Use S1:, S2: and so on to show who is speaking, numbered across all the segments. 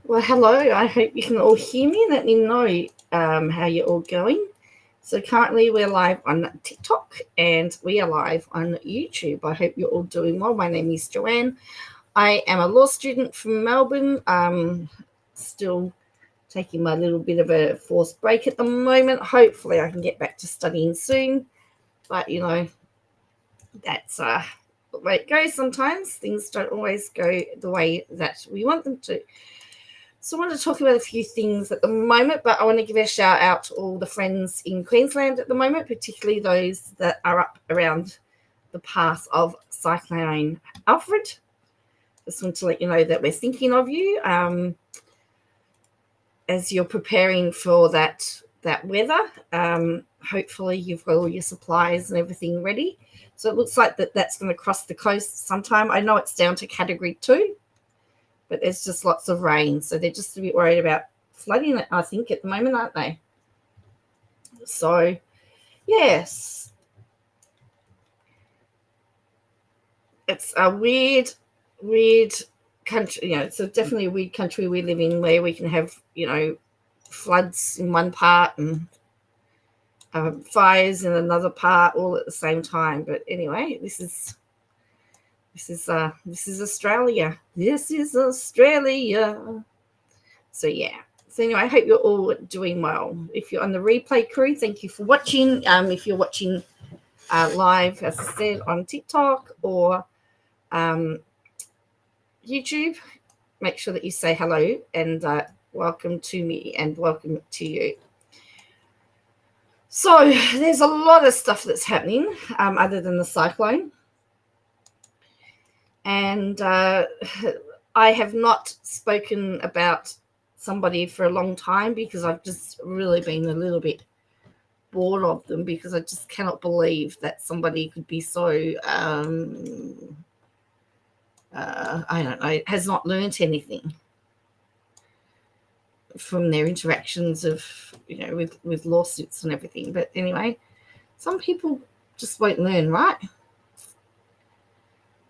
S1: Well, hello. I hope you can all hear me. Let me know how you're all going. So currently we're live on TikTok and we are live on YouTube. I hope you're all doing well. My name is Joanne. I am a law student from Melbourne. Still taking my little bit of a forced break at the moment. Hopefully I can get back to studying soon. But, that's the way it goes sometimes. Things don't always go the way that we want them to. So I want to talk about a few things at the moment, but I want to give a shout out to all the friends in Queensland at the moment, particularly those that are up around the path of Cyclone Alfred. Just want to let you know that we're thinking of you as you're preparing for that weather. Hopefully you've got all your supplies and everything ready. So it looks like that's going to cross the coast sometime. I know it's down to Category 2. But there's just lots of rain. So they're just a bit worried about flooding, I think, at the moment, aren't they? So, yes. It's a weird country. It's definitely a weird country we live in where we can have, floods in one part and fires in another part all at the same time. But anyway, This is Australia. This is Australia. So yeah. So anyway, I hope you're all doing well. If you're on the replay crew, thank you for watching. If you're watching live, as I said, on TikTok or YouTube, make sure that you say hello and welcome to me and welcome to you. So there's a lot of stuff that's happening other than the cyclone. And I have not spoken about somebody for a long time because I've just really been a little bit bored of them because I just cannot believe that somebody could be so, I don't know, has not learnt anything from their interactions of, with lawsuits and everything. But anyway, some people just won't learn, right?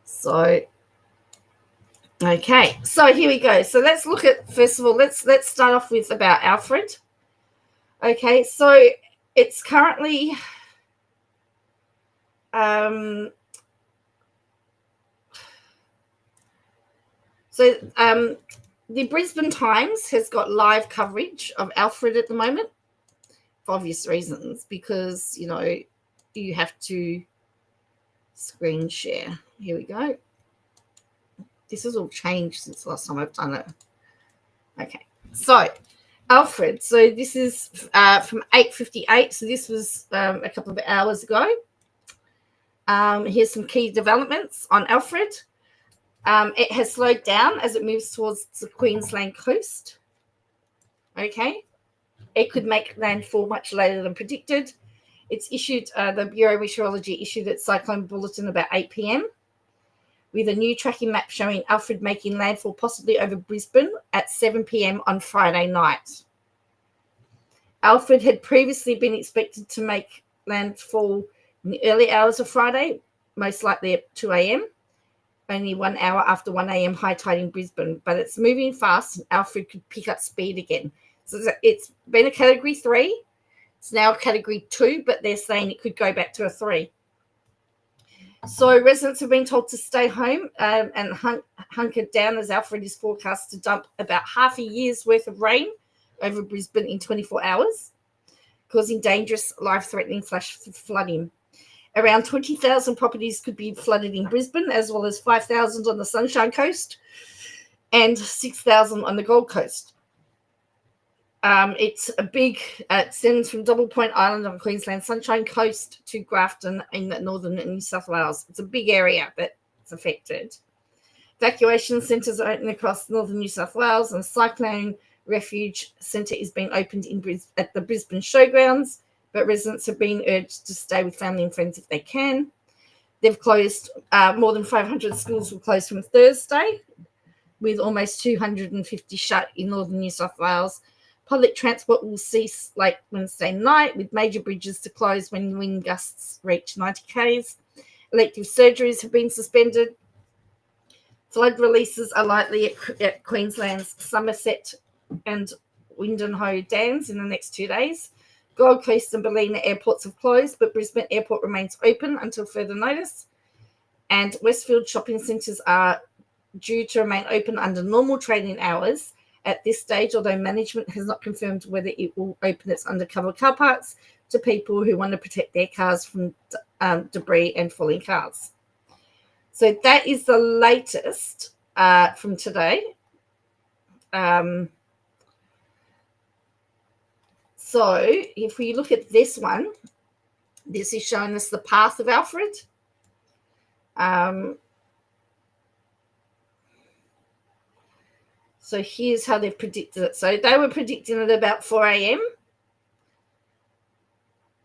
S1: So, okay, so here we go. So let's look at, first of all, let's start off with about Alfred. Okay, so it's currently the Brisbane Times has got live coverage of Alfred at the moment for obvious reasons because, you have to screen share. Here we go. This has all changed since the last time I've done it. Okay, so Alfred. So this is from 8:58. So this was a couple of hours ago. Here's some key developments on Alfred. It has slowed down as it moves towards the Queensland coast. Okay, it could make landfall much later than predicted. It's issued, the Bureau of Meteorology issued its cyclone bulletin about 8 p.m. with a new tracking map showing Alfred making landfall possibly over Brisbane at 7 p.m. on Friday night. Alfred had previously been expected to make landfall in the early hours of Friday, most likely at 2 a.m., only 1 hour after 1 a.m. high tide in Brisbane, but it's moving fast and Alfred could pick up speed again. So it's been a Category 3. It's now a Category 2, but they're saying it could go back to a 3. So residents have been told to stay home and hunkered down as Alfred is forecast to dump about half a year's worth of rain over Brisbane in 24 hours, causing dangerous, life-threatening flash flooding. Around 20,000 properties could be flooded in Brisbane, as well as 5,000 on the Sunshine Coast and 6,000 on the Gold Coast. It's a big, it sends from Double Point Island on Queensland Sunshine Coast to Grafton in northern New South Wales. It's a big area that's affected. Evacuation centres are open across northern New South Wales, and Cyclone Refuge Centre is being opened at the Brisbane Showgrounds, but residents have been urged to stay with family and friends if they can. They've closed, more than 500 schools were closed from Thursday, with almost 250 shut in northern New South Wales. Public transport will cease late Wednesday night, with major bridges to close when wind gusts reach 90 k's. Elective surgeries have been suspended. Flood releases are likely at Queensland's Somerset and Windonho dams in the next 2 days. Gold Coast and Ballina airports have closed, but Brisbane Airport remains open until further notice. And Westfield shopping centres are due to remain open under normal trading hours at this stage, although management has not confirmed whether it will open its undercover car parks to people who want to protect their cars from debris and falling cars. So that is the latest from today. So if we look at this one, this is showing us the path of Alfred. So here's how they've predicted it. So they were predicting it about 4 a.m.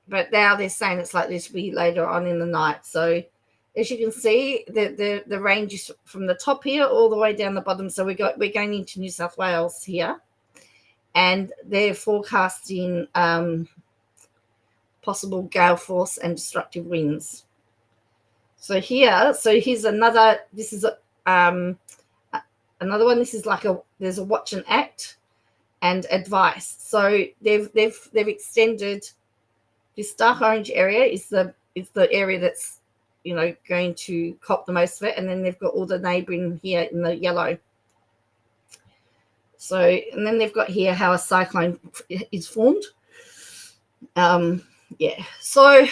S1: But now they're saying it's likely to be later on in the night. So as you can see, the range is from the top here all the way down the bottom. So we're going into New South Wales here. And they're forecasting possible gale force and destructive winds. So here's another. This is another one. This is like there's a watch and act and advice. So they've extended this dark orange area is the area that's going to cop the most of it, and then they've got all the neighbouring here in the yellow. So, and then they've got here how a cyclone is formed. So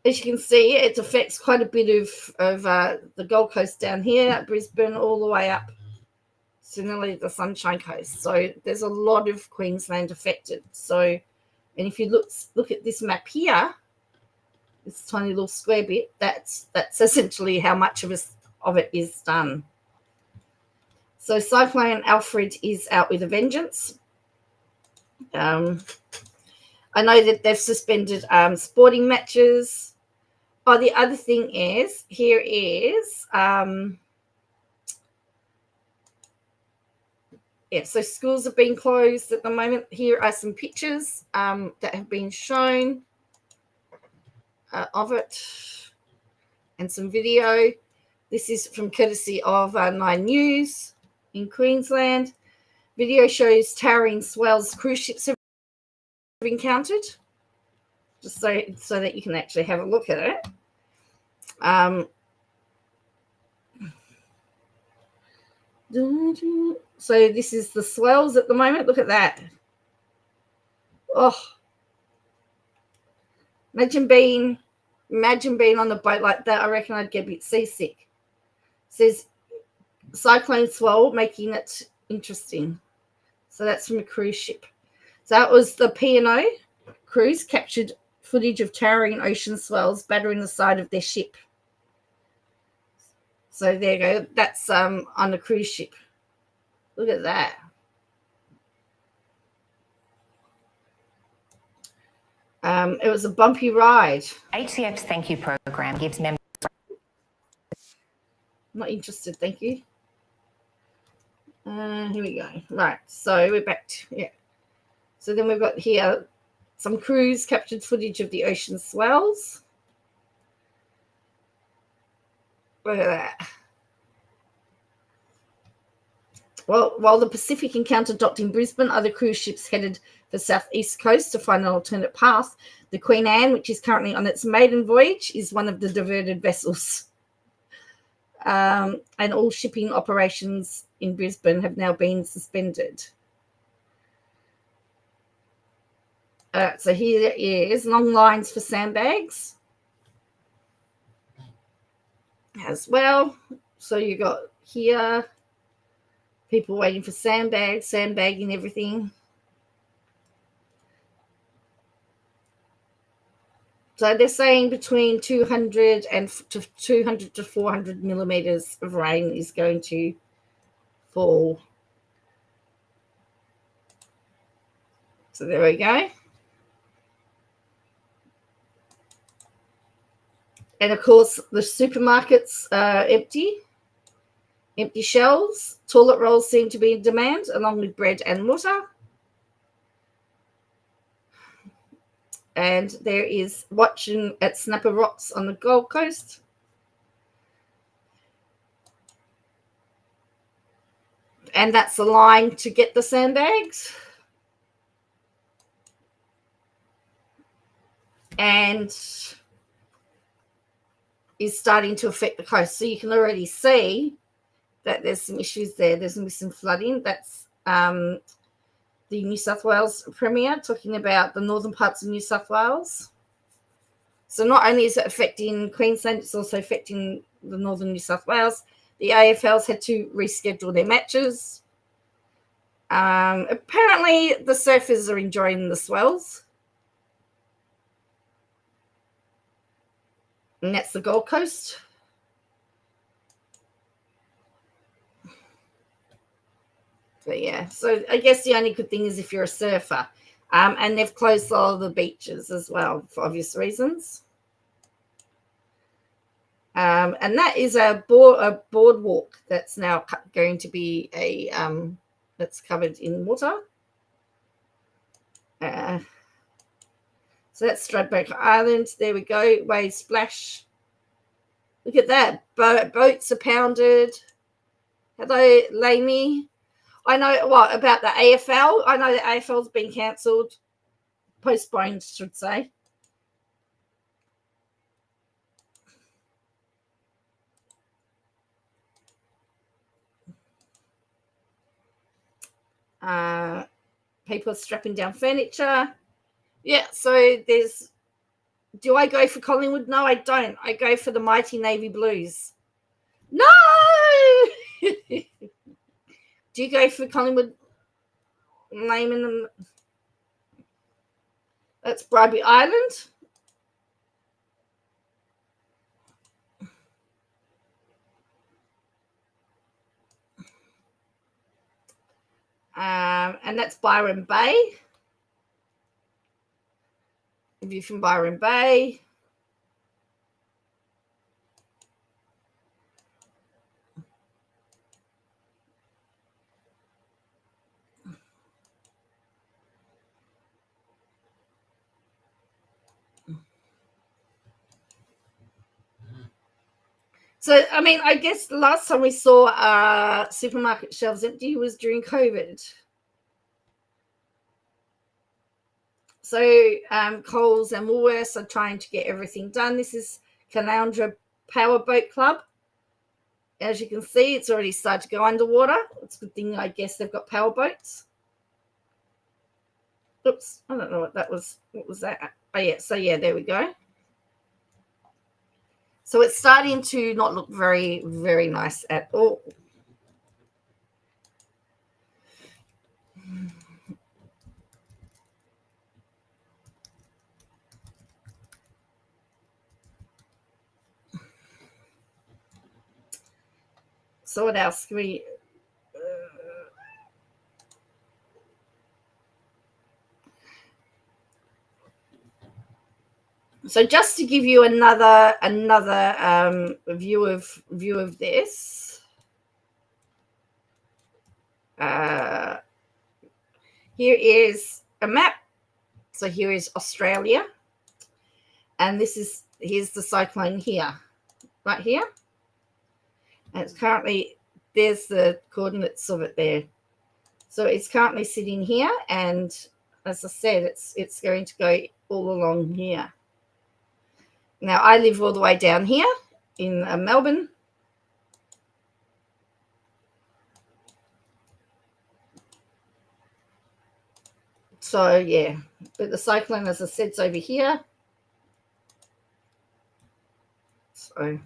S1: as you can see, it affects quite a bit of the Gold Coast down here, Brisbane, all the way up to nearly the Sunshine Coast. So there's a lot of Queensland affected. So, and if you look at this map here, this tiny little square bit, that's essentially how much of it is done. So Cyclone Alfred is out with a vengeance. I know that they've suspended sporting matches. Oh, the other thing is, here is, so schools have been closed at the moment. Here are some pictures that have been shown of it and some video. This is from courtesy of 9 News. In Queensland, video shows towering swells cruise ships have encountered, just so that you can actually have a look at it. So this is the swells at the moment. Look at that. Oh, imagine being on a boat like that. I reckon I'd get a bit seasick. It says cyclone swell making it interesting. So that's from a cruise ship. So that was the P&O cruise captured footage of towering ocean swells battering the side of their ship. So there you go. That's on a cruise ship. Look at that. It was a bumpy ride.
S2: HCF's thank you program gives members.
S1: Not interested, thank you. Here we go. Right, so we're back to, So then we've got here some crews captured footage of the ocean swells. Look at that. Well, while the Pacific encounter docked in Brisbane, other cruise ships headed for southeast coast to find an alternate path. The Queen Anne, which is currently on its maiden voyage, is one of the diverted vessels. And all shipping operations in Brisbane have now been suspended. So here is long lines for sandbags as well. So you got here people waiting for sandbagging everything. So they're saying between 200 to 400 millimeters of rain is going to fall. So there we go. And of course, the supermarkets are empty shelves. Toilet rolls seem to be in demand, along with bread and water. And there is watching at Snapper Rocks on the Gold Coast. And that's the line to get the sandbags. And is starting to affect the coast. So you can already see that there's some issues there. There's going to be some flooding. That's the New South Wales Premier talking about the northern parts of New South Wales. So not only is it affecting Queensland, it's also affecting the northern New South Wales. The AFL's had to reschedule their matches. Apparently, the surfers are enjoying the swells. And that's the Gold Coast. But yeah, so I guess the only good thing is if you're a surfer. And they've closed all the beaches as well for obvious reasons. And that is a boardwalk that's now going to be that's covered in water. So that's Stradbroke Island. There we go. Wave splash. Look at that. Boats are pounded. Hello, Lainey. I know what about the AFL. I know the AFL's been cancelled, postponed, should say. People are strapping down furniture. Yeah, so there's. Do I go for Collingwood? No, I don't. I go for the mighty Navy Blues. No. Do you go for Collingwood? Naming them. That's Bribey Island. And that's Byron Bay. A view from Byron Bay. So, I mean, I guess the last time we saw supermarket shelves empty was during COVID. So Coles and Woolworths are trying to get everything done. This is Caloundra Powerboat Club. As you can see, it's already started to go underwater. It's a good thing, I guess, they've got powerboats. Oops, I don't know what that was. What was that? Oh, yeah. So, yeah, there we go. So it's starting to not look very, very nice at all. So what else can we? So just to give you another view of this, here is a map. So here is Australia, and here's the cyclone here, right here. And it's currently, there's the coordinates of it there. So it's currently sitting here, and as I said, it's going to go all along here. Now, I live all the way down here in Melbourne. So, yeah, but the cyclone, as I said, is over here. So,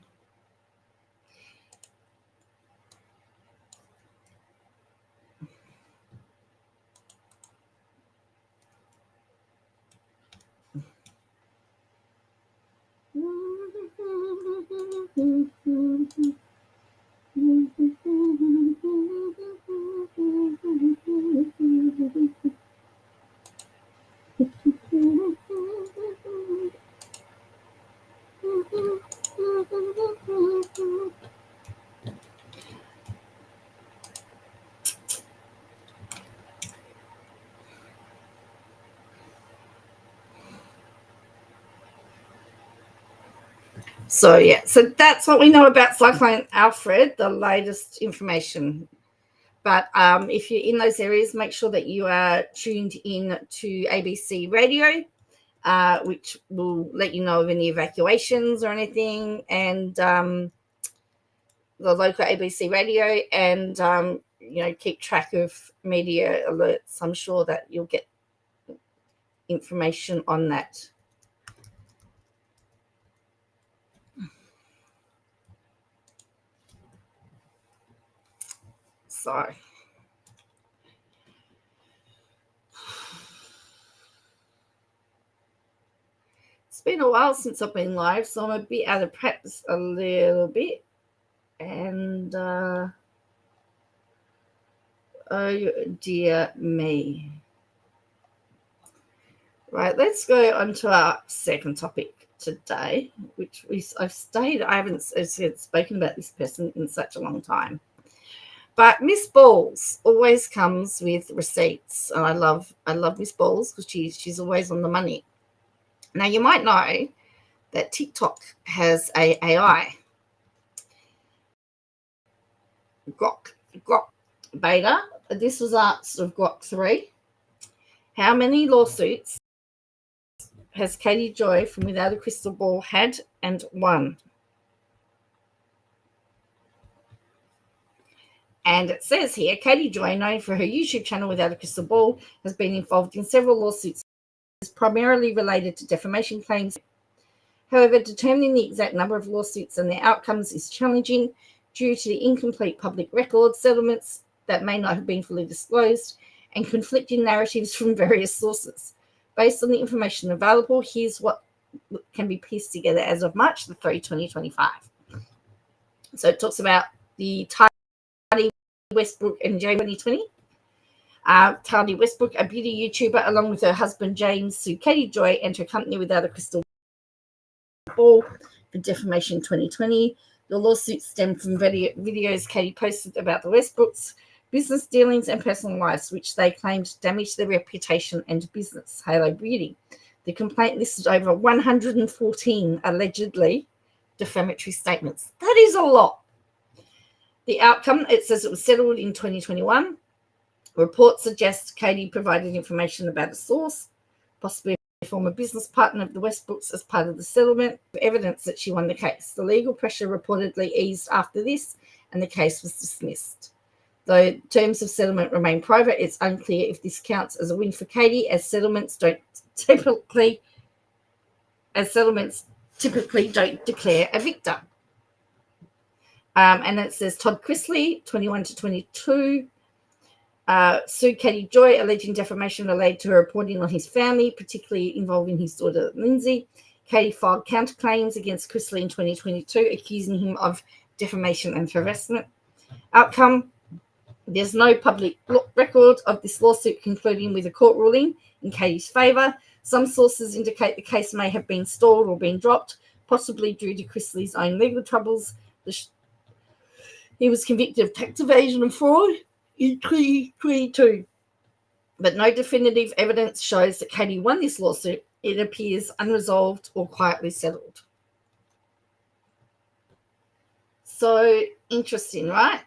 S1: So, yeah, so that's what we know about Cyclone Alfred, the latest information. But if you're in those areas, make sure that you are tuned in to ABC Radio, which will let you know of any evacuations or anything, and the local ABC Radio, and keep track of media alerts. I'm sure that you'll get information on that. So it's been a while since I've been live, so I'm a bit out of practice a little bit. And oh dear me. Right, let's go on to our second topic today, which I haven't spoken about this person in such a long time. But Miss Balls always comes with receipts, and I love Miss Balls because she's always on the money. Now you might know that TikTok has a AI, Grok beta. This was sort of Grok 3. How many lawsuits has Katie Joy from Without a Crystal Ball had and won? And it says here, Katie Joy, known for her YouTube channel Without a Crystal Ball, has been involved in several lawsuits, primarily related to defamation claims. However, determining the exact number of lawsuits and their outcomes is challenging due to the incomplete public record, settlements that may not have been fully disclosed, and conflicting narratives from various sources. Based on the information available, here's what can be pieced together as of March 3, 2025. So it talks about the Tardy Westbrook and Jay 2020. Tardy Westbrook, a beauty YouTuber, along with her husband James, sued Katie Joy and her company Without a Crystal Ball for defamation 2020. The lawsuit stemmed from videos Katie posted about the Westbrooks' business dealings and personal lives, which they claimed damaged their reputation and business. Halo Beauty. The complaint listed over 114 allegedly defamatory statements. That is a lot. The outcome, it says it was settled in 2021. Reports suggest Katie provided information about a source, possibly a former business partner of the Westbrooks, as part of the settlement, evidence that she won the case. The legal pressure reportedly eased after this, and the case was dismissed. Though terms of settlement remain private, it's unclear if this counts as a win for Katie, as settlements typically don't declare a victor. And it says Todd Chrisley, 21 to 22, sued Katie Joy, alleging defamation related to her reporting on his family, particularly involving his daughter Lindsay. Katie filed counterclaims against Chrisley in 2022, accusing him of defamation and harassment. Outcome: there's no public record of this lawsuit concluding with a court ruling in Katie's favour. Some sources indicate the case may have been stalled or been dropped, possibly due to Chrisley's own legal troubles. He was convicted of tax evasion and fraud in 2022, but no definitive evidence shows that Katie won this lawsuit. It appears unresolved or quietly settled. So interesting, right?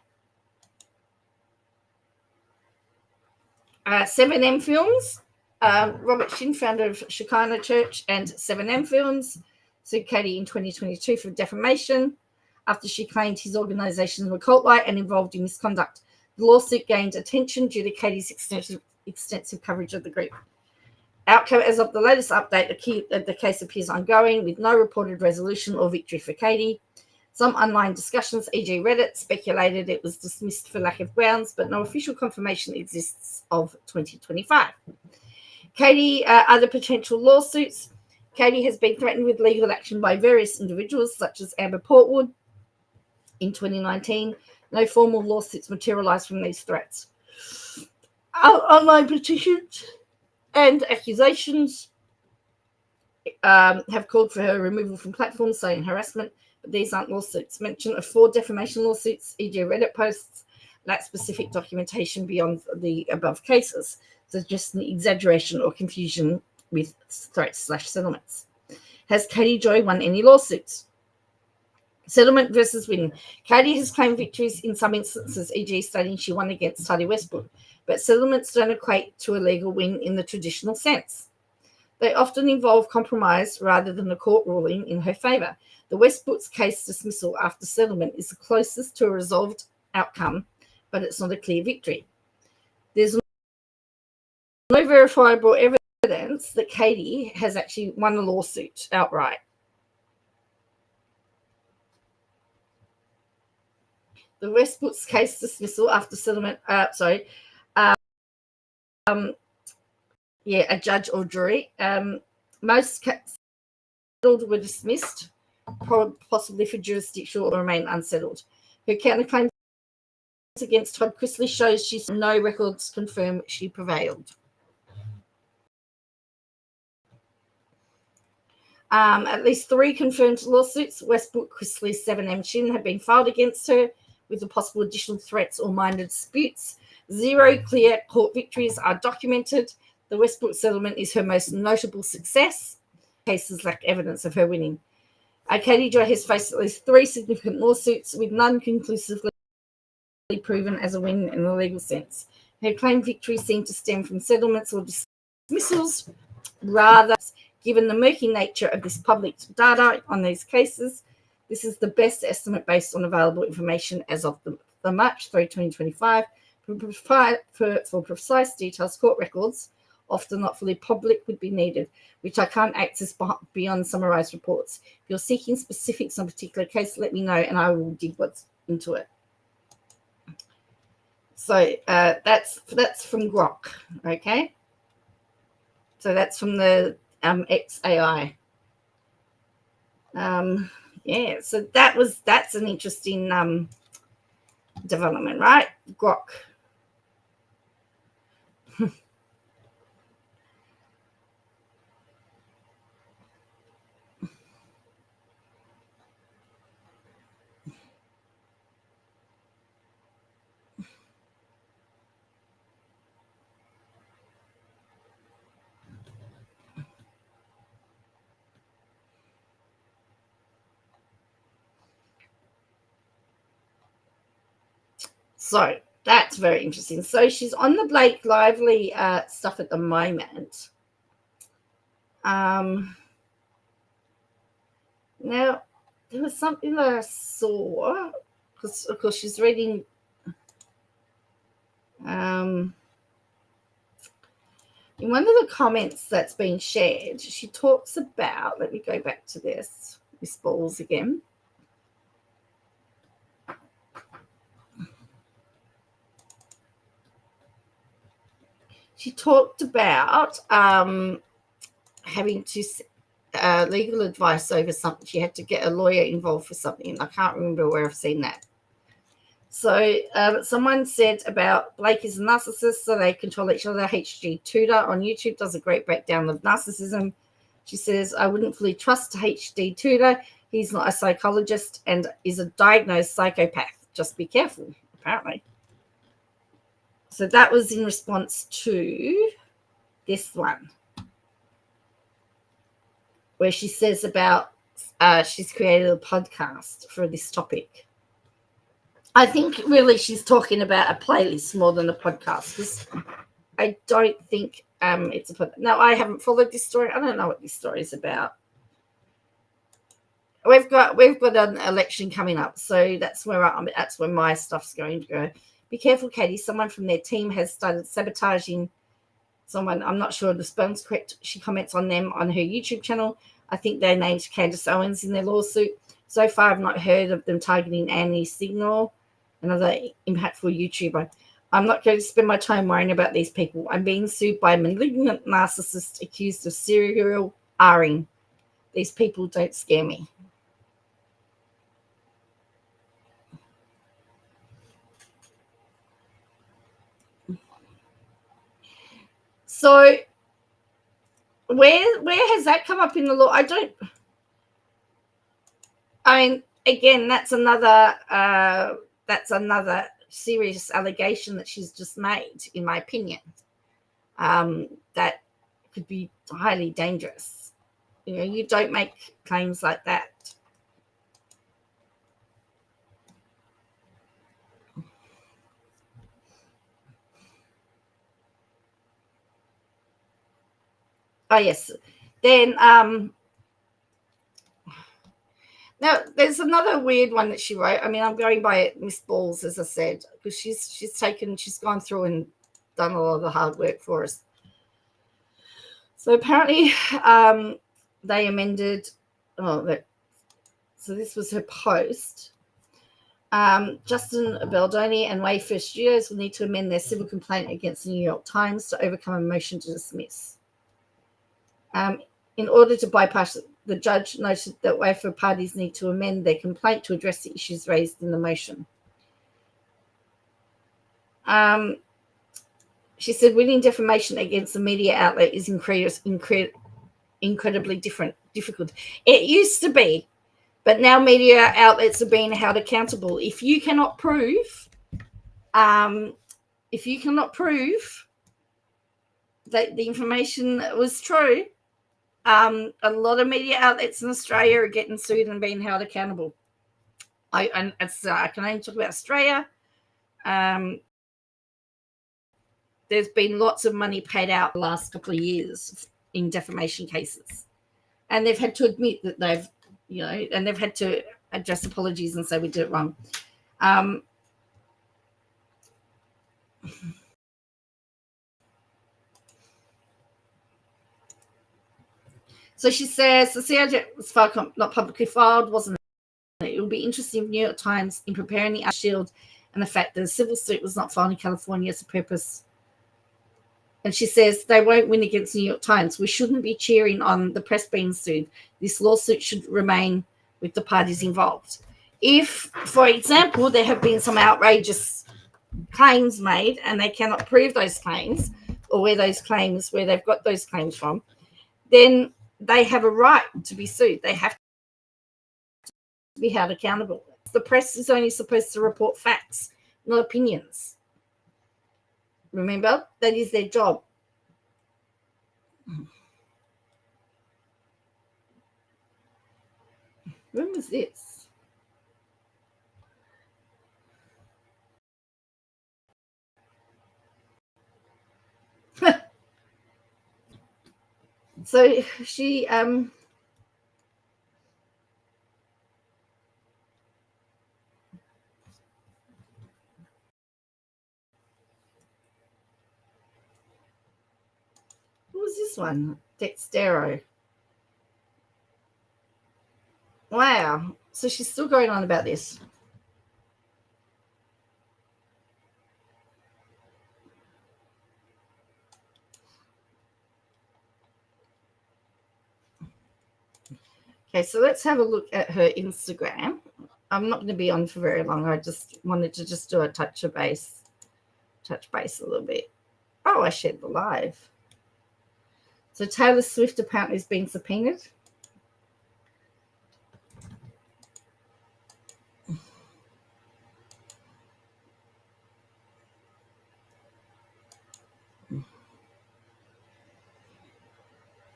S1: 7M Films, Robert Shin, founder of Shekinah Church and 7M Films, sued Katie in 2022 for defamation after she claimed his organizations were cult-like and involved in misconduct. The lawsuit gained attention due to Katie's extensive coverage of the group. Outcome: as of the latest update, the case appears ongoing with no reported resolution or victory for Katie. Some online discussions, e.g. Reddit, speculated it was dismissed for lack of grounds, but no official confirmation exists of 2025. Katie, other potential lawsuits. Katie has been threatened with legal action by various individuals, such as Amber Portwood in 2019. No formal lawsuits materialized from these threats. Online petitions and accusations have called for her removal from platforms, saying harassment, but these aren't lawsuits. Mention of 4 defamation lawsuits, e.g. Reddit posts, lack specific documentation beyond the above cases. So just an exaggeration or confusion with threats/settlements. Has Katie Joy won any lawsuits? Settlement versus win. Katie has claimed victories in some instances, e.g. stating she won against Tati Westbrook, but settlements don't equate to a legal win in the traditional sense. They often involve compromise rather than a court ruling in her favour. The Westbrook's case dismissal after settlement is the closest to a resolved outcome, but it's not a clear victory. There's no verifiable evidence that Katie has actually won a lawsuit outright. The Westbrook's case dismissal after settlement, a judge or jury. Most settled were dismissed, possibly for jurisdictional or remain unsettled. Her counterclaims against Todd Chrisley shows she's no records confirm she prevailed. At least 3 confirmed lawsuits, Westbrook, Chrisley, 7M Shin, have been filed against her with the possible additional threats or minor disputes. 0 clear court victories are documented. The Westbrook settlement is her most notable success. Cases lack evidence of her winning. Katie Joy has faced at least 3 significant lawsuits, with none conclusively proven as a win in the legal sense. Her claimed victories seem to stem from settlements or dismissals. Rather, given the murky nature of this public data on these cases, this is the best estimate based on available information as of the March 3, 2025. For precise details, court records, often not fully public, would be needed, which I can't access beyond summarized reports. If you're seeking specifics on a particular case, let me know and I will dig what's into it. So that's from Grok, okay? So that's from the XAI. So that's an interesting development, right? Grok. So that's very interesting. So she's on the Blake Lively stuff at the moment. Now, there was something that I saw, because of course she's reading. In one of the comments that's been shared, she talks about, let me go back to this balls again. She talked about having to legal advice over something. She had to get a lawyer involved for something. I can't remember where I've seen that. So someone said about Blake is a narcissist, so they control each other. HG Tutor on YouTube does a great breakdown of narcissism. She says, I wouldn't fully trust HG Tutor. He's not a psychologist and is a diagnosed psychopath. Just be careful, apparently. So that was in response to this one, where she says about she's created a podcast for this topic. I think really she's talking about a playlist more than a podcast, because I don't think it's a podcast. Now, I haven't followed this story. I don't know what this story is about. We've got an election coming up, so that's where my stuff's going to go. Be careful, Katie. Someone from their team has started sabotaging someone. I'm not sure the spelling's correct. She comments on them on her YouTube channel. I think they named Candace Owens in their lawsuit. So far, I've not heard of them targeting Annie Signal, another impactful YouTuber. I'm not going to spend my time worrying about these people. I'm being sued by a malignant narcissist accused of serial R-ing. These people don't scare me. So where has that come up in the law? Again, that's another serious allegation that she's just made, in my opinion. That could be highly dangerous. You don't make claims like that. Oh, yes. Then now there's another weird one that she wrote. I mean, I'm going by Miss Balls, as I said, because she's gone through and done a lot of the hard work for us. So apparently they amended, so this was her post. Justin Baldoni and Wayfair Studios will need to amend their civil complaint against the New York Times to overcome a motion to dismiss. In order to bypass it, the judge noted that Wayfair parties need to amend their complaint to address the issues raised in the motion. She said winning defamation against a media outlet is incredibly difficult. It used to be, but now media outlets are being held accountable. If you cannot prove that the information was true, a lot of media outlets in Australia are getting sued and being held accountable. I can only talk about Australia. There's been lots of money paid out the last couple of years in defamation cases, and they've had to admit that they've had to address apologies and say we did it wrong. So she says the CIJ was not publicly filed, wasn't it? It will be interesting if New York Times, in preparing the shield and the fact that the civil suit was not filed in California as a purpose. And she says they won't win against New York Times. We shouldn't be cheering on the press being sued. This lawsuit should remain with the parties involved. If, for example, there have been some outrageous claims made and they cannot prove those claims or where they've got those claims from, then they have a right to be sued. They have to be held accountable. The press is only supposed to report facts, not opinions. Remember, that is their job. When was this? So she what was this one? Dextero. Wow. So she's still going on about this. Okay, so let's have a look at her Instagram. I'm not going to be on for very long. I just wanted to just do a touch base a little bit. Oh, I shared the live. So Taylor Swift apparently is being subpoenaed.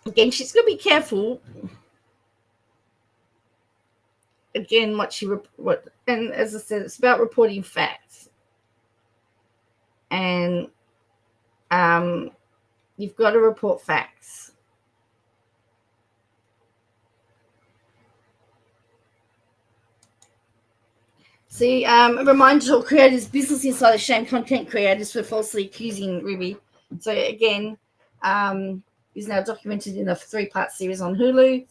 S1: Again, she's going to be careful. Again, and as I said, it's about reporting facts. And you've got to report facts. See, a reminder to all creators, Business Insider shame content creators for falsely accusing Ruby. So again, is now documented in a 3-part series on Hulu.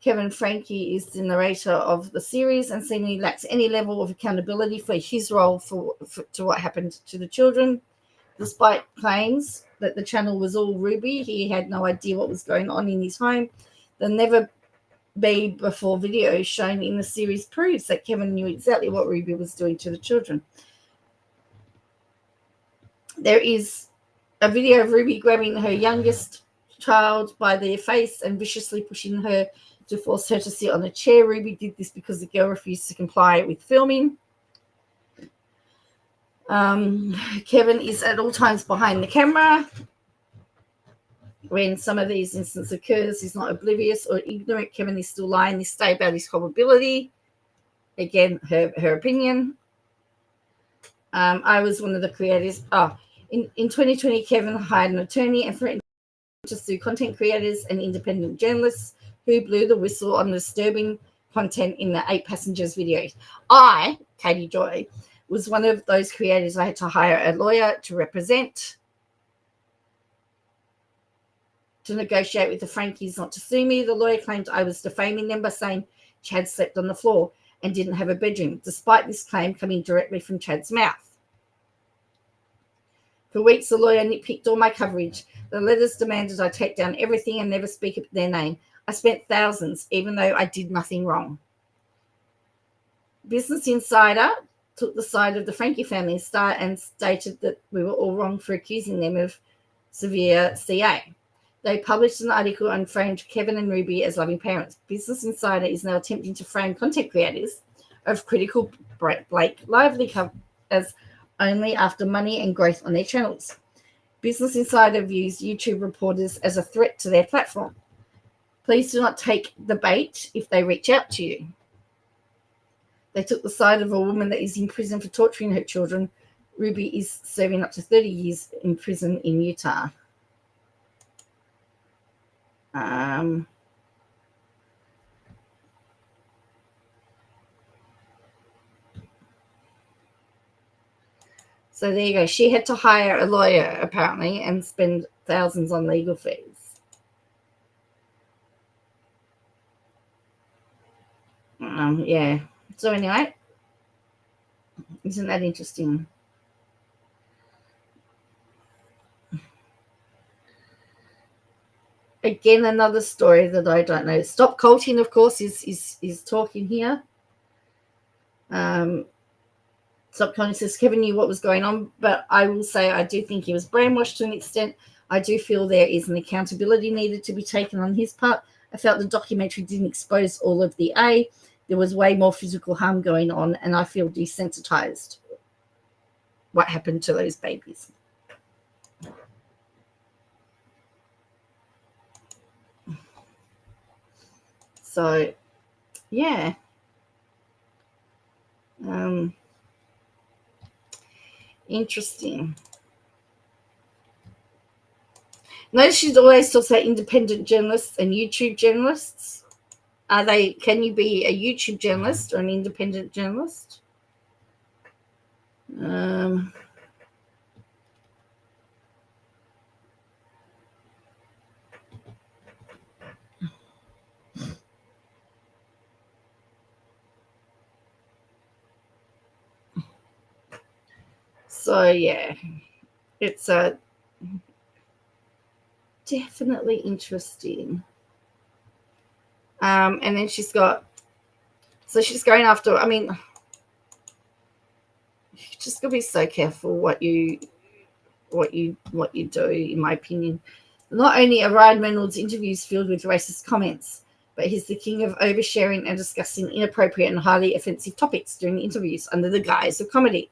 S1: Kevin Franke is the narrator of the series and seemingly lacks any level of accountability for his role to what happened to the children. Despite claims that the channel was all Ruby, he had no idea what was going on in his home. The never be before video shown in the series proves that Kevin knew exactly what Ruby was doing to the children. There is a video of Ruby grabbing her youngest child by the face and viciously pushing her to force her to sit on a chair. Ruby did this because the girl refused to comply with filming. Kevin is at all times behind the camera. When some of these instances occurs, he's not oblivious or ignorant. Kevin is still lying this day about his culpability. Again, her opinion. I was one of the creators. In 2020, Kevin hired an attorney and threatened to sue content creators and independent journalists who blew the whistle on the disturbing content in the 8 Passengers video. I, Katie Joy, was one of those creators. I had to hire a lawyer to represent, to negotiate with the Frankies not to sue me. The lawyer claimed I was defaming them by saying Chad slept on the floor and didn't have a bedroom, despite this claim coming directly from Chad's mouth. For weeks, the lawyer nitpicked all my coverage. The letters demanded I take down everything and never speak their name. I spent thousands, even though I did nothing wrong. Business Insider took the side of the Frankie family and stated that we were all wrong for accusing them of severe CA. They published an article and framed Kevin and Ruby as loving parents. Business Insider is now attempting to frame content creators of critical Blake Lively as only after money and growth on their channels. Business Insider views YouTube reporters as a threat to their platform. Please do not take the bait if they reach out to you. They took the side of a woman that is in prison for torturing her children. Ruby is serving up to 30 years in prison in Utah. So there you go. She had to hire a lawyer, apparently, and spend thousands on legal fees. Yeah. So anyway, isn't that interesting? Again, another story that I don't know. Stop Colting, of course, is talking here. Stop Colting says Kevin knew what was going on, but I will say I do think he was brainwashed to an extent. I do feel there is an accountability needed to be taken on his part. I felt the documentary didn't expose all of the A. There was way more physical harm going on, and I feel desensitized. What happened to those babies? So, yeah. Interesting. Notice she always talks about independent journalists and YouTube journalists. Can you be a YouTube journalist or an independent journalist? So yeah, it's definitely interesting. And then she's going after. I mean, you just gotta be so careful what you do, in my opinion. Not only are Ryan Reynolds' interviews filled with racist comments, but he's the king of oversharing and discussing inappropriate and highly offensive topics during interviews under the guise of comedy.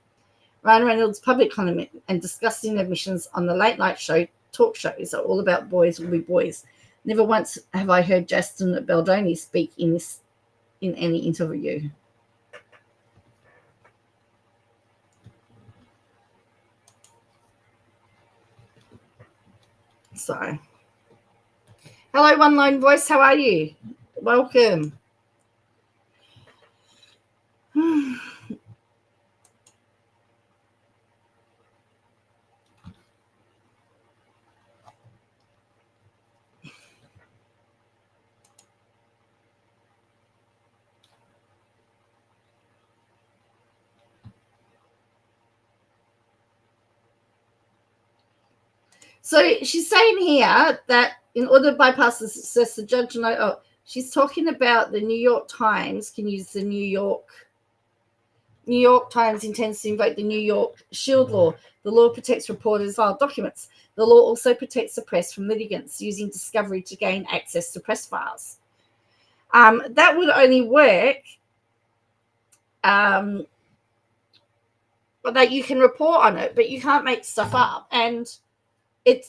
S1: Ryan Reynolds' public comment and disgusting admissions on the late night show talk shows are all about boys will be boys. Never once have I heard Justin Baldoni speak in any interview. So, hello, One Line Voice. How are you? Welcome. So she's saying here that in order to bypass the success, the judge she's talking about the New York Times can use the New York Times intends to invoke the New York Shield Law. The law protects reporters' file documents. The law also protects the press from litigants using discovery to gain access to press files. That would only work that you can report on it, but you can't make stuff up. And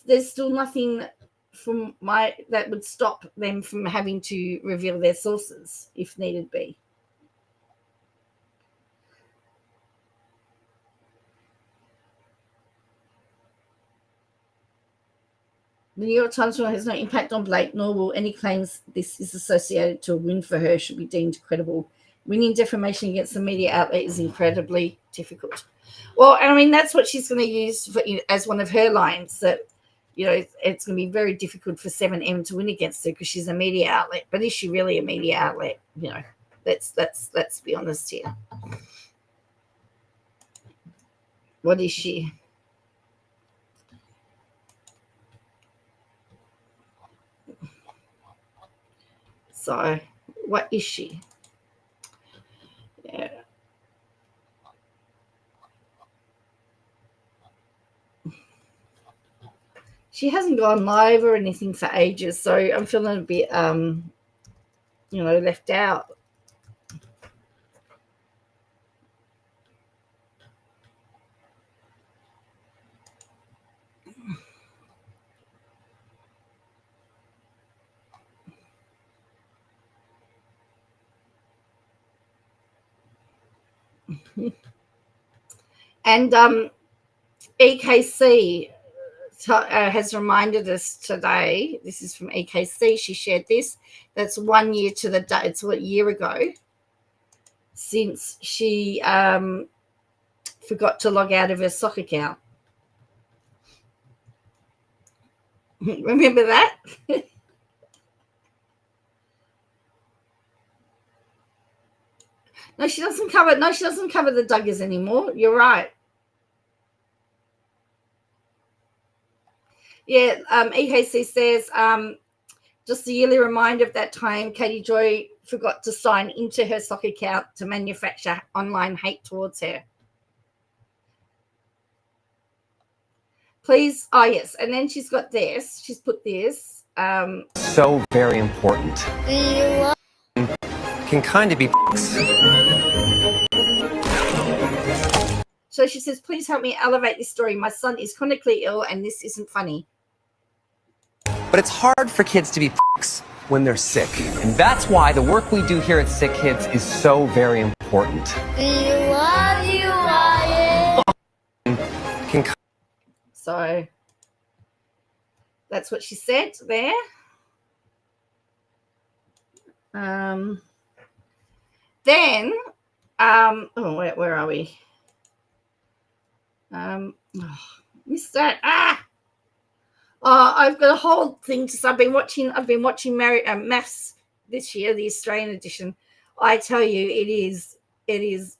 S1: there's still nothing that would stop them from having to reveal their sources if needed be. The New York Times has no impact on Blake, nor will any claims this is associated to a win for her should be deemed credible. Winning defamation against the media outlet is incredibly difficult. Well, I mean, that's what she's going to use as one of her lines, that, it's going to be very difficult for 7M to win against her because she's a media outlet. But is she really a media outlet? Let's be honest here. What is she? So, what is she? Yeah. She hasn't gone live or anything for ages, so I'm feeling a bit, left out. And EKC has reminded us today, this is from EKC, she shared this, that's 1 year to the day, it's a year ago, since she forgot to log out of her sock account. Remember that? No, she doesn't cover the Duggars anymore. You're right. Yeah, EKC says, just a yearly reminder of that time Katie Joy forgot to sign into her sock account to manufacture online hate towards her. Please, oh yes, and then she's got this. She's put this.
S3: So very important. Can kind of be.
S1: So she says, please help me elevate this story. My son is chronically ill and this isn't funny.
S3: But it's hard for kids to be when they're sick. And that's why the work we do here at Sick Kids is so very important.
S4: We love you, Ryan.
S1: So that's what she said there. Then, where are we? Missed that. I've got a whole thing to say. I've been watching Maths this year, the Australian edition. I tell you, it is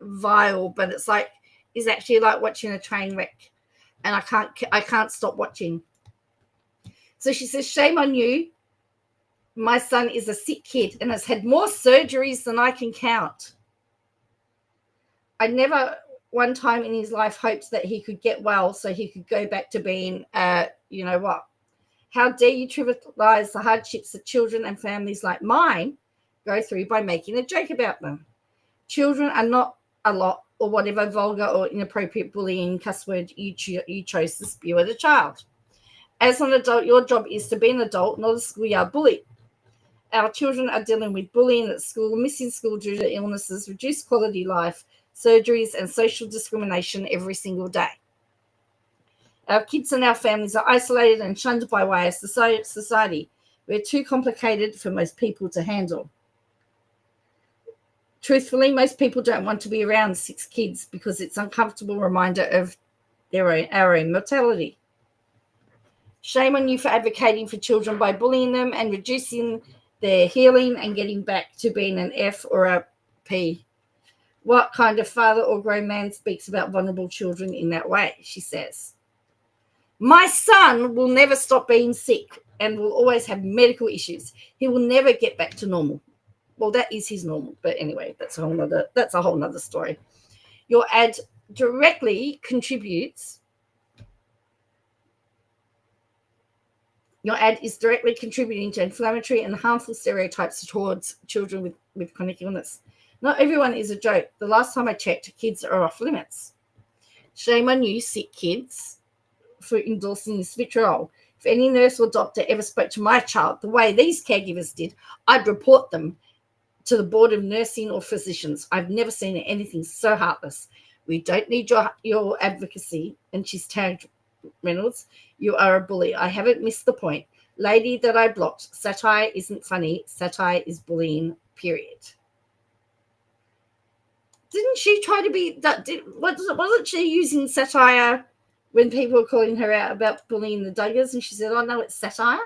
S1: vile, but it's actually like watching a train wreck, and I can't stop watching. So she says, shame on you. My son is a sick kid and has had more surgeries than I can count. I never one time in his life hoped that he could get well so he could go back to being, you know what? How dare you trivialize the hardships that children and families like mine go through by making a joke about them? Children are not a lot or whatever vulgar or inappropriate bullying cuss word you chose to spew at a child. As an adult, your job is to be an adult, not a schoolyard bully. Our children are dealing with bullying at school, missing school due to illnesses, reduced quality life, surgeries, and social discrimination every single day. Our kids and our families are isolated and shunned by way of society. We're too complicated for most people to handle. Truthfully, most people don't want to be around 6 kids because it's an uncomfortable reminder of our own mortality. Shame on you for advocating for children by bullying them and reducing their healing and getting back to being an F or a P. What kind of father or grown man speaks about vulnerable children in that way, she says. My son will never stop being sick and will always have medical issues. He will never get back to normal. Well, that is his normal. But anyway, that's a whole nother story. Your ad directly contributes. Your ad is directly contributing to inflammatory and harmful stereotypes towards children with chronic illness. Not everyone is a joke. The last time I checked, kids are off limits. Shame on you, sick kids, for endorsing this vitriol. If any nurse or doctor ever spoke to my child the way these caregivers did, I'd report them to the Board of Nursing or Physicians. I've never seen anything so heartless. We don't need your advocacy. And she's tagged Reynolds, you are a bully. I haven't missed the point. Lady that I blocked. Satire isn't funny. Satire is bullying, period. Didn't she try to be that? Wasn't she using satire when people were calling her out about bullying the Duggars? And she said, "Oh no, it's satire."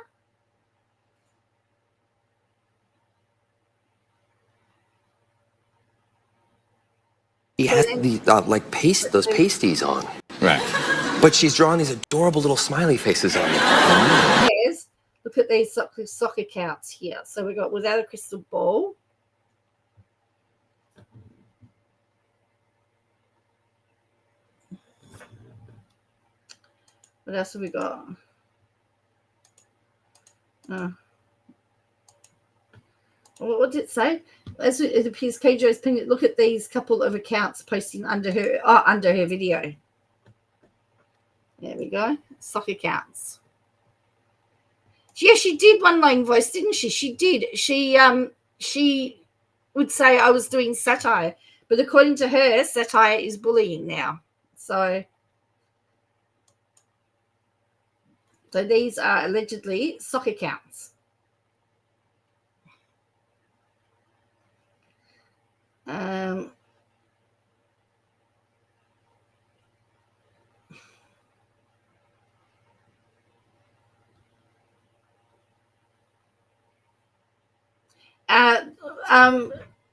S3: He has the those pasties on.
S5: Right.
S3: But she's drawing these adorable little smiley faces on them.
S1: Yes. Look at these sock accounts here. So we got Without a Crystal Ball. What else have we got? What did it say? As it appears, Kjo's opinion. Look at these couple of accounts posting under her video. There we go. Sock accounts. Yeah, she did one lone voice, didn't she? She did. She would say I was doing satire, but according to her, satire is bullying now. So these are allegedly sock accounts.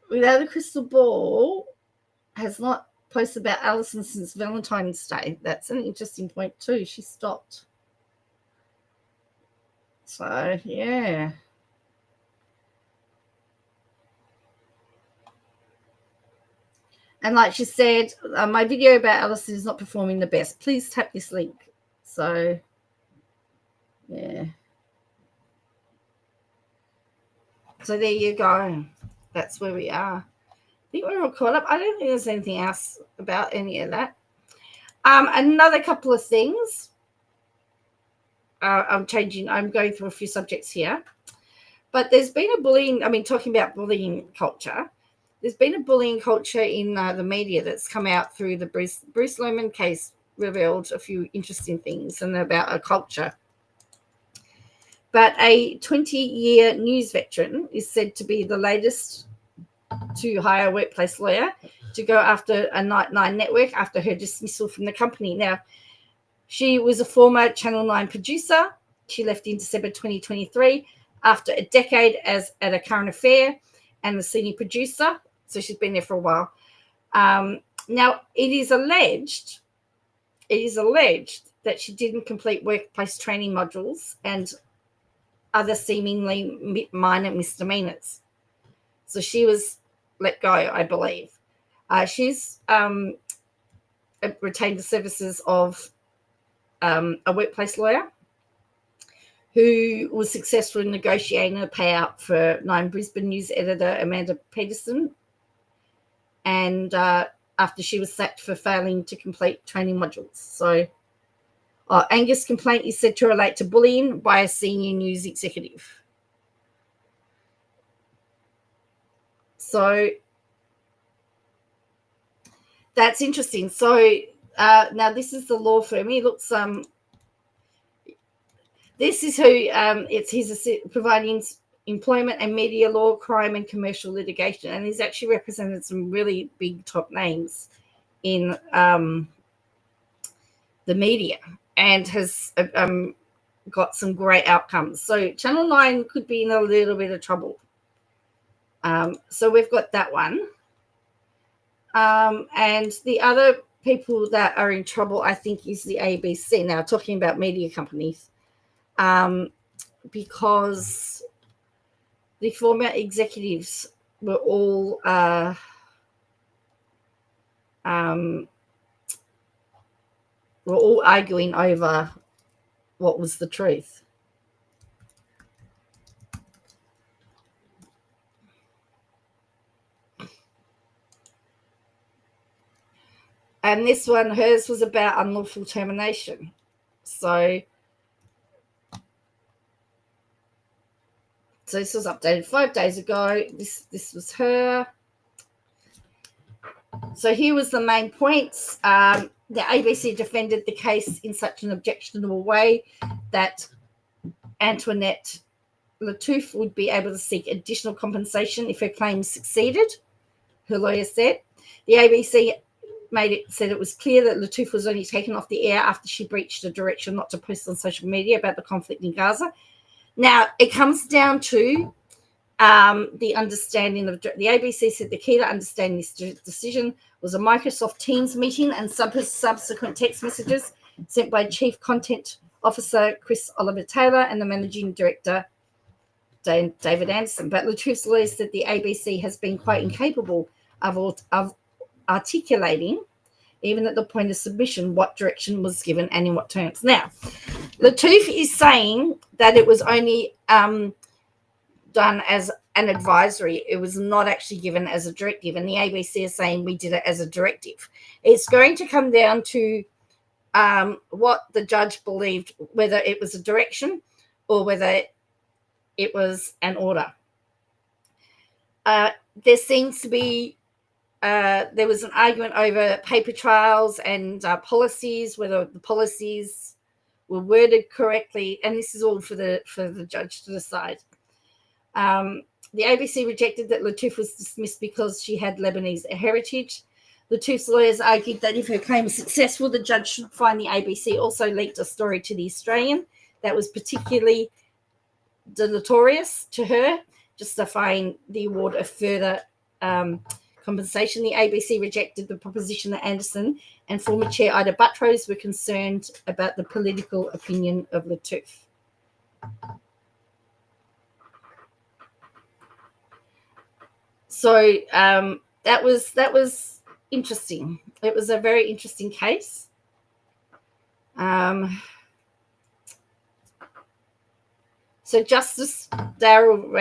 S1: Without a Crystal Ball has not posted about Alison since Valentine's Day. That's an interesting point too. She stopped. So yeah. And like she said, my video about Alison is not performing the best. Please tap this link. So yeah. So there you go. That's where we are. I think we're all caught up. I don't think there's anything else about any of that. Another couple of things. I'm going through a few subjects here. But there's been a bullying, talking about bullying culture. There's been a bullying culture in the media that's come out through the Bruce Lohman case, revealed a few interesting things and about a culture. But a 20-year news veteran is said to be the latest to hire a workplace lawyer to go after a Night 9 network after her dismissal from the company. Now, she was a former Channel 9 producer. She left in December 2023 after a decade at a current affair and the senior producer. So she's been there for a while. Now, it is alleged that she didn't complete workplace training modules and other seemingly minor misdemeanors. So she was let go, I believe. She's retained the services of a workplace lawyer who was successful in negotiating a payout for 9 Brisbane News editor Amanda Peterson, and after she was sacked for failing to complete training modules. So Angus' complaint is said to relate to bullying by a senior news executive. So that's interesting. So now this is the law firm. He looks this is who he's providing employment and media law, crime and commercial litigation, and he's actually represented some really big top names in the media and has got some great outcomes. So Channel 9 could be in a little bit of trouble. So we've got that one. And the other people that are in trouble, I think, is the ABC. Now, talking about media companies, because the former executives were all arguing over what was the truth. And this one, hers was about unlawful termination. So this was updated 5 days ago. This was her. So here was the main points. The ABC defended the case in such an objectionable way that Antoinette Lattouf would be able to seek additional compensation if her claims succeeded, her lawyer said. The ABC said it was clear that Lattouf was only taken off the air after she breached a direction not to post on social media about the conflict in Gaza. Now, it comes down to the understanding of the ABC said the key to understanding this decision was a Microsoft Teams meeting and subsequent text messages sent by Chief Content Officer Chris Oliver Taylor and the Managing Director David Anderson. But Lattouf's lawyer said the ABC has been quite incapable of articulating, even at the point of submission, what direction was given and in what terms. Now, Lattouf is saying that it was only done as an advisory. It was not actually given as a directive, and the ABC is saying we did it as a directive. It's going to come down to what the judge believed, whether it was a direction or whether it was an order. There seems to be there was an argument over paper trails and policies, whether the policies were worded correctly, and this is all for the judge to decide. The ABC rejected that Lattouf was dismissed because she had Lebanese heritage. Lattouf's lawyers argued that if her claim was successful, the judge should find the ABC also leaked a story to the Australian that was particularly deleterious to her, justifying the award of further compensation. The ABC rejected the proposition that Anderson and former chair Ida Buttrose were concerned about the political opinion of Lattouf. So that was interesting. It was a very interesting case. So Justice Darrell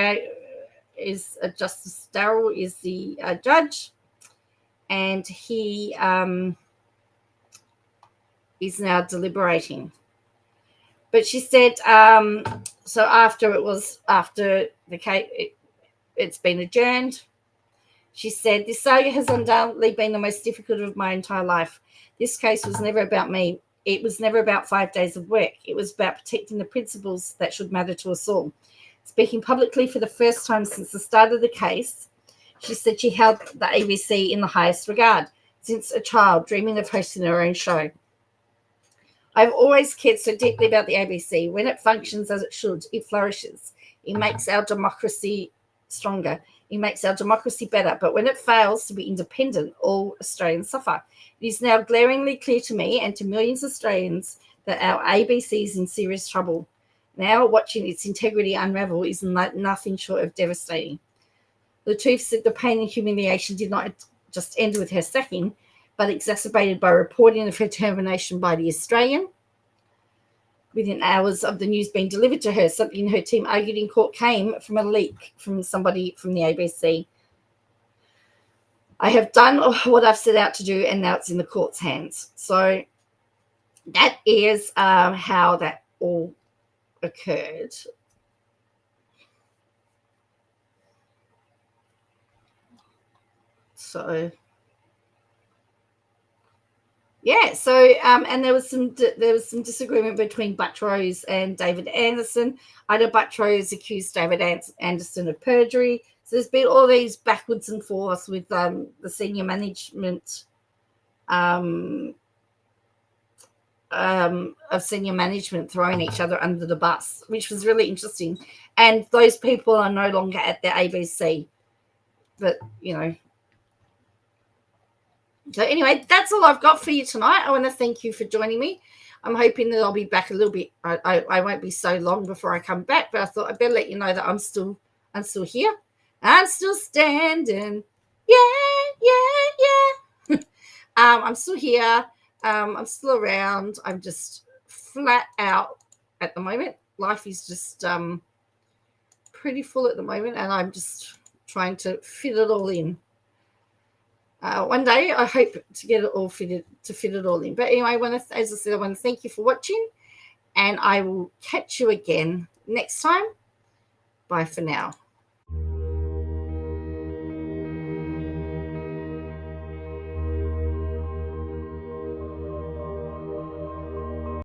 S1: is the judge, and he is now deliberating. But she said, so after the case, it's been adjourned. She said, this saga has undoubtedly been the most difficult of my entire life. This case was never about me. It was never about 5 days of work. It was about protecting the principles that should matter to us all. Speaking publicly for the first time since the start of the case, she said she held the ABC in the highest regard since a child, dreaming of hosting her own show. I've always cared so deeply about the ABC. When it functions as it should, it flourishes. It makes our democracy stronger. It makes our democracy better. But when it fails to be independent, all Australians suffer. It is now glaringly clear to me and to millions of Australians that our ABC is in serious trouble. Now watching its integrity unravel is nothing short of devastating. Lattouf said the pain and humiliation did not just end with her sacking, but exacerbated by reporting of her termination by the Australian. Within hours of the news being delivered to her, something her team argued in court came from a leak from somebody from the ABC. I have done what I've set out to do, and now it's in the court's hands. So that is how that all occurred. So yeah, so and there was some disagreement between Buttrose and David Anderson. Ida Buttrose accused David Anderson of perjury. So there's been all these backwards and forths with the senior management of senior management throwing each other under the bus, which was really interesting. And those people are no longer at the ABC. But, you know. So anyway, that's all I've got for you tonight. I want to thank you for joining me. I'm hoping that I'll be back a little bit. I won't be so long before I come back, but I thought I'd better let you know that I'm still here. I'm still standing. Yeah. I'm still here. I'm still around. I'm just flat out at the moment. Life is just pretty full at the moment, and I'm just trying to fit it all in. One day, I hope to get it all fit it all in. But anyway, as I said, I want to thank you for watching, and I will catch you again next time. Bye for now.